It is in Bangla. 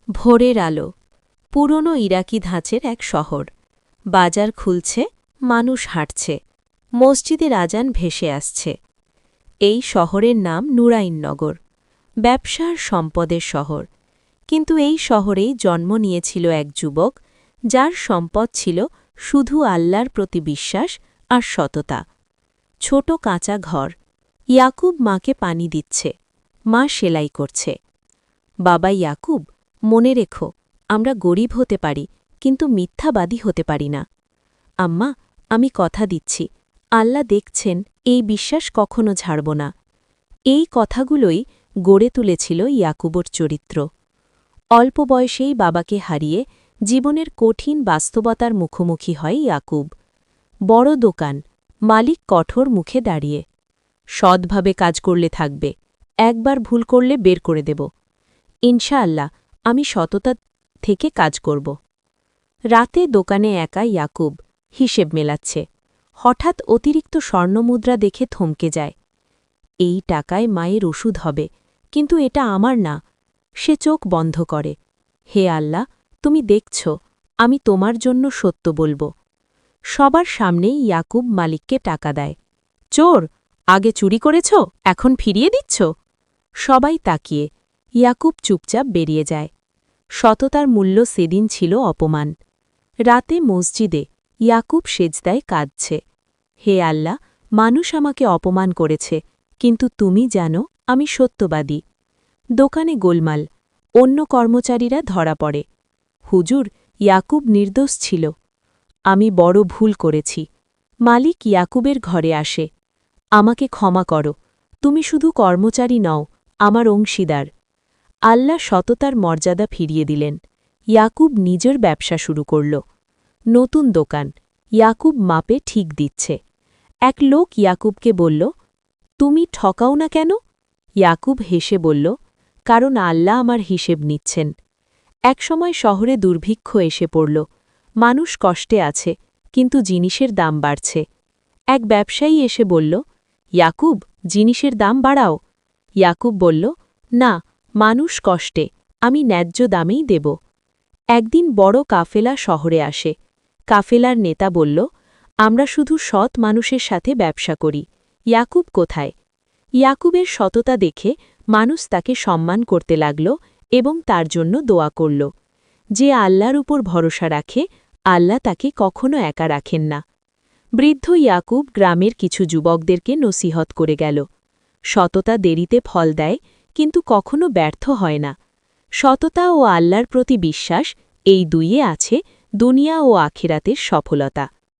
ভোরের আলো পুরনো ইরাকি ধাঁচের এক শহর। বাজার খুলছে, মানুষ হাঁটছে, মসজিদের আজান ভেসে আসছে। এই শহরের নাম নুরাইননগর, ব্যবসার সম্পদের শহর। কিন্তু এই শহরেই জন্ম নিয়েছিল এক যুবক, যার সম্পদ ছিল শুধু আল্লাহর প্রতি বিশ্বাস আর সততা। ছোট কাঁচা ঘর, ইয়াকুব মাকে পানি দিচ্ছে, মা সেলাই করছে। বাবা ইয়াকুব, মনে রেখো, আমরা গরিব হতে পারি, কিন্তু মিথ্যাবাদী হতে পারি না। আম্মা, আমি কথা দিচ্ছি, আল্লাহ দেখছেন, এই বিশ্বাস কখনো ছাড়ব না। এই কথাগুলোই গড়ে তুলেছিল ইয়াকুবর চরিত্র। অল্প বয়সেই বাবাকে হারিয়ে জীবনের কঠিন বাস্তবতার মুখোমুখি হয় ইয়াকুব। বড় দোকান, মালিক কঠোর মুখে দাঁড়িয়ে। সৎভাবে কাজ করলে থাকবে, একবার ভুল করলে বের করে দেব। ইনশাআল্লাহ, আমি সততা থেকে কাজ করব। রাতে দোকানে একা ইয়াকুব হিসেব মেলাচ্ছে। হঠাৎ অতিরিক্ত স্বর্ণমুদ্রা দেখে থমকে যায়। এই টাকায় মায়ের ওষুধ হবে, কিন্তু এটা আমার না। সে চোখ বন্ধ করে। হে আল্লাহ, তুমি দেখছ, আমি তোমার জন্য সত্য বলব। সবার সামনেই ইয়াকুব মালিককে টাকা দেয়। চোর, আগে চুরি করেছ, এখন ফিরিয়ে দিচ্ছ? সবাই তাকিয়ে। ইয়াকুব চুপচাপ বেরিয়ে যায়। সততার মূল্য সেদিন ছিল অপমান। রাতে মসজিদে ইয়াকুব সেজদায় কাঁদছে। হে আল্লাহ, মানুষ আমাকে অপমান করেছে, কিন্তু তুমি জানো আমি সত্যবাদী। দোকানে গোলমাল, অন্য কর্মচারীরা ধরা পড়ে। হুজুর, ইয়াকুব নির্দোষ ছিল। আমি বড় ভুল করেছি। মালিক ইয়াকুবের ঘরে আসে। আমাকে ক্ষমা করো, তুমি শুধু কর্মচারী নও, আমার অংশীদার। আল্লাহ সততার মর্যাদা ফিরিয়ে দিলেন। ইয়াকুব নিজের ব্যবসা শুরু করল। নতুন দোকান, ইয়াকুব মাপে ঠিক দিচ্ছে। এক লোক ইয়াকুবকে বলল, তুমি ঠকাও না কেন? ইয়াকুব হেসে বলল, কারণ আল্লাহ আমার হিসেব নিচ্ছেন। একসময় শহরে দুর্ভিক্ষ এসে পড়ল। মানুষ কষ্টে আছে, কিন্তু জিনিসের দাম বাড়ছে। এক ব্যবসায়ী এসে বলল, ইয়াকুব, জিনিসের দাম বাড়াও। ইয়াকুব বলল, না, মানুষ কষ্টে, আমি ন্যায্য দামেই দেব। একদিন বড় কাফেলা শহরে আসে। কাফেলার নেতা বলল, আমরা শুধু সৎ মানুষের সাথে ব্যবসা করি। ইয়াকুব কোথায়? ইয়াকুবের সততা দেখে মানুষ তাকে সম্মান করতে লাগল এবং তার জন্য দোয়া করল। যে আল্লাহর উপর ভরসা রাখে, আল্লাহ তাকে কখনো একা রাখেন না। বৃদ্ধ ইয়াকুব গ্রামের কিছু যুবকদেরকে নসিহত করে গেল। সততা দেরিতে ফল দেয়, কিন্তু কখনো ব্যর্থ হয় না। সততা ও আল্লাহর প্রতি বিশ্বাস, এই দুইয়ে আছে দুনিয়া ও আখিরাতের সফলতা।